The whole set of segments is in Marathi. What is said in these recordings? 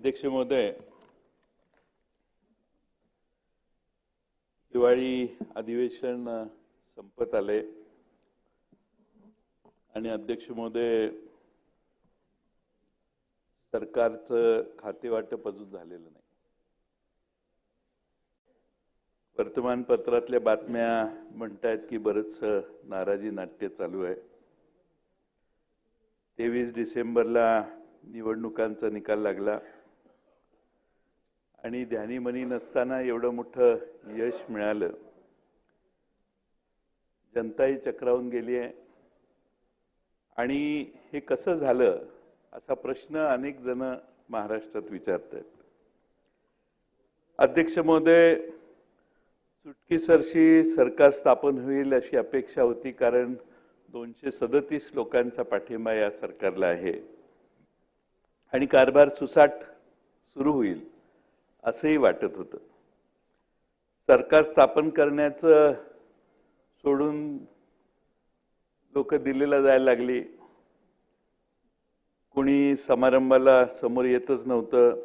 अध्यक्ष महोदय, दिवाळी अधिवेशन संपत आले आणि अध्यक्ष महोदय सरकारचं खातेवाटप अजून झालेलं नाही। वर्तमानपत्रातल्या बातम्या म्हणतात की बरंच नाराजी नाट्य चालू आहे। 23 डिसेंबरला निवडणुकांचा निकाल लागला आणि ध्यानीमनी नसताना एवढं मोठं यश मिळालं। जनताही चक्रावून गेली आहे आणि हे कसं झालं असा प्रश्न अनेक जण महाराष्ट्रात विचारतात। अध्यक्ष महोदय, चुटकीसरशी सरकार स्थापन होईल अशी अपेक्षा होती, कारण 237 लोकांचा पाठिंबा या सरकारला आहे आणि कारभार सुसाट सुरू होईल असंही वाटत होतं। सरकार स्थापन करण्याचं सोडून लोक दिल्लीला जायला लागली, कोणी समारंभाला समोर येतच नव्हतं,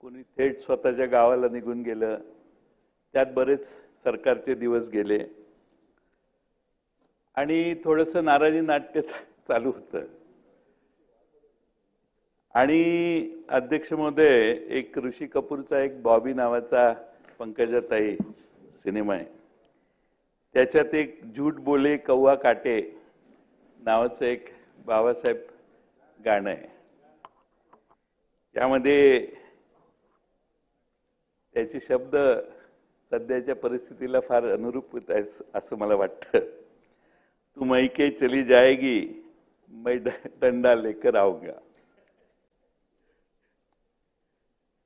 कोणी थेट स्वतःच्या गावाला निघून गेलं। त्यात बरेच सरकारचे दिवस गेले आणि थोडंसं नाराजी नाट्य चालू होतं। आणि अध्यक्ष महोदय, एक ऋषी कपूरचा एक बॉबी नावाचा पंकजाताई सिनेमा आहे, त्याच्यात एक झूठ बोले कौवा काटे नावाचं एक बाबासाहेब गाणं आहे। त्यामध्ये त्याचे शब्द सध्याच्या परिस्थितीला फार अनुरूप होत आहेत असं मला वाटतं। तू मैके चली जाएगी, मैं डंडा लेकर आऊंगा,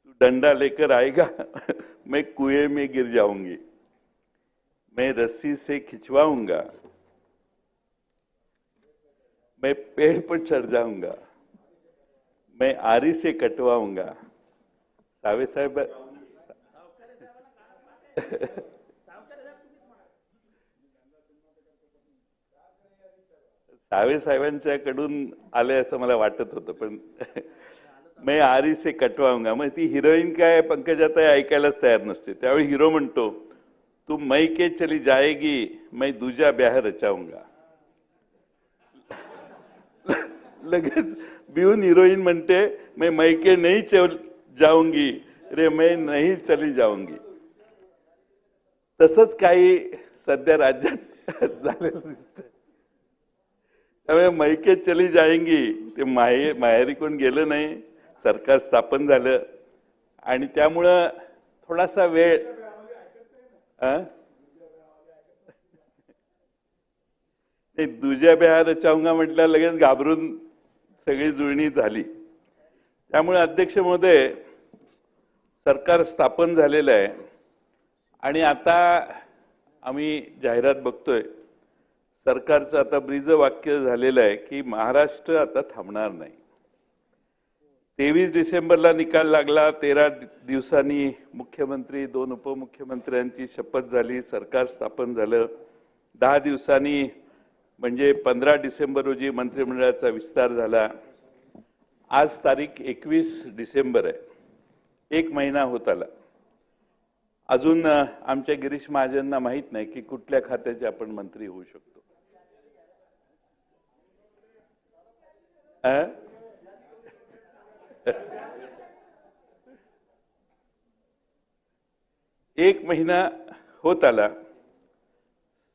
तू डंडा लेकर आएगा, मैं कुएं में गिर जाऊंगी, मैं रस्सी से खिंचवाऊंगा, मैं पेड़ पर चढ़ जाऊंगा, मैं आरी से कटवाऊंगा। सावे साहेब सावे साहेबांच्याकडून आले असं मला वाटत होतं, पण मैं आरी से कटवाऊंगा। मग ती हिरोईन काय पंकजाताई ऐकायलाच तयार नसते। त्यावेळी हिरो म्हणतो, तू मैके चली जाएगी, मैं दूजा ब्याह रचाऊंगा। लगेच बिऊन हिरोईन म्हणते, मैं मैके नहीं चल जाऊंगी रे, मैं नहीं चली जाऊंगी। तसंच काही सध्या राज्यात झालेलं दिसतंय। त्यामुळे मैके चली जाएंगी ते माहेरी कोण गेलं नाही, सरकार स्थापन झालं आणि त्यामुळं थोडासा वेळ दुजा ब्याह रचाऊंगा म्हटलं, लगेच घाबरून सगळी जुळणी झाली। त्यामुळे अध्यक्ष महोदय, सरकार स्थापन झालेलं आहे आणि आता आम्ही जाहिरात बघतोय, सरकारचं आता ब्रीजवाक्य झालेलं आहे की महाराष्ट्र आता थांबणार नाही। 23 डिसेंबरला निकाल लागला, 13 दिवसांनी मुख्यमंत्री 2 उपमुख्यमंत्र्यांची शपथ झाली, सरकार स्थापन झालं। 10 दिवसांनी म्हणजे 15 डिसेंबर रोजी मंत्रिमंडळाचा विस्तार झाला। आज तारीख 21 डिसेंबर आहे, 1 महिना होत आला। अजून आमच्या गिरीश महाजनना माहित नाही की कुठल्या खात्याचे आपण मंत्री होऊ शकतो। एक महिना होत आला,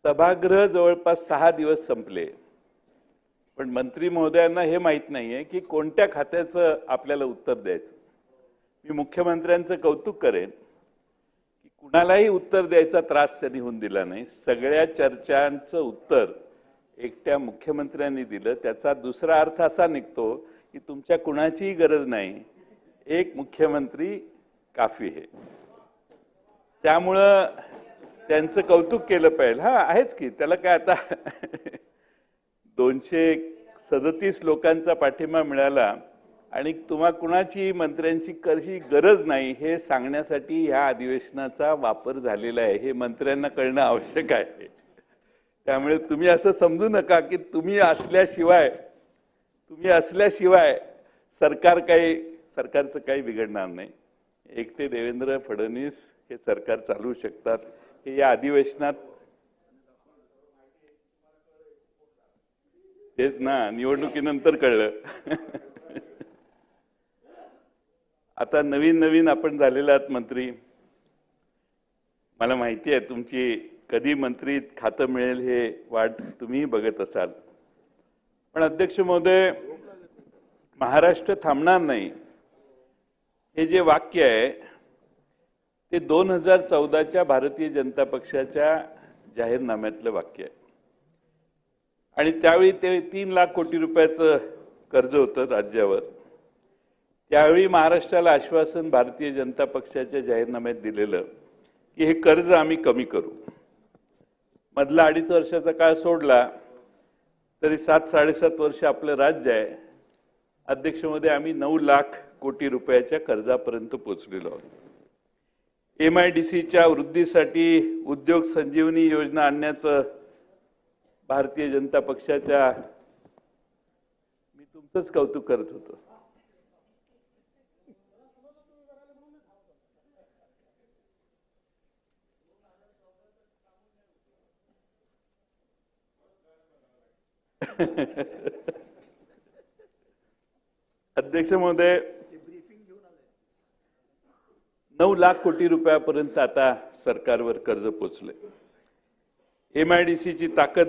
सभागृह जवळपास 6 दिवस संपले, पण मंत्री महोदयांना हे माहित नाहीये की कोणत्या खात्याचं आपल्याला उत्तर द्यायचं। मी मुख्यमंत्र्यांचं कौतुक करेन की कुणालाही उत्तर द्यायचा त्रास त्यांनी होऊन दिला नाही। सगळ्या चर्चांचं उत्तर एकट्या मुख्यमंत्र्यांनी दिलं। त्याचा दुसरा अर्थ असा निघतो की तुमच्या कुणाचीही गरज नाही, एक मुख्यमंत्री काफी आहे। त्यामुळं त्यांचं कौतुक केलं पाहिजे। आहेच की, त्याला काय आता 237 लोकांचा पाठिंबा मिळाला आणि तुम्हा कुणाची मंत्र्यांची कशी गरज नाही हे सांगण्यासाठी ह्या अधिवेशनाचा वापर झालेला आहे। हे मंत्र्यांना कळणं आवश्यक आहे। त्यामुळे तुम्ही असं समजू नका की तुम्ही असल्याशिवाय सरकार काही सरकारचं काही बिघडणार नाही. एकटे देवेंद्र फडणवीस हे सरकार चालवू शकतात हे या अधिवेशनात तेच ना, निवडणुकीनंतर कळलं. आता नवीन नवीन आपण झालेले आहात मंत्री. मला माहिती आहे तुमची कधी मंत्री खातं मिळेल हे वाट तुम्ही बघत असाल. पण अध्यक्ष महोदय, महाराष्ट्र थांबणार नाही हे जे वाक्य आहे ते 2014च्या भारतीय जनता पक्षाच्या जाहीरनाम्यातलं वाक्य आहे. आणि त्यावेळी ते 3 लाख कोटी रुपयाचं कर्ज होतं राज्यावर. त्यावेळी महाराष्ट्राला आश्वासन भारतीय जनता पक्षाच्या जाहीरनाम्यात दिलेलं की हे कर्ज आम्ही कमी करू. मधला 2.5 वर्षाचा काळ सोडला तरी 7-7.5 वर्ष आपलं राज्य आहे. अध्यक्ष महोदय, आम्ही 9 लाख कोटी रुपयाच्या कर्जापर्यंत पोहोचलेलो आहोत. MIDCच्या वृद्धीसाठी उद्योग संजीवनी योजना आणण्याचं भारतीय जनता पक्षाच्या मी तुमचंच कौतुक करत होतो. अध्यक्ष महोदय, 9 लाख कोटी रुपयापर्यंत आता सरकारवर कर्ज पोचले. MIDCची ताकद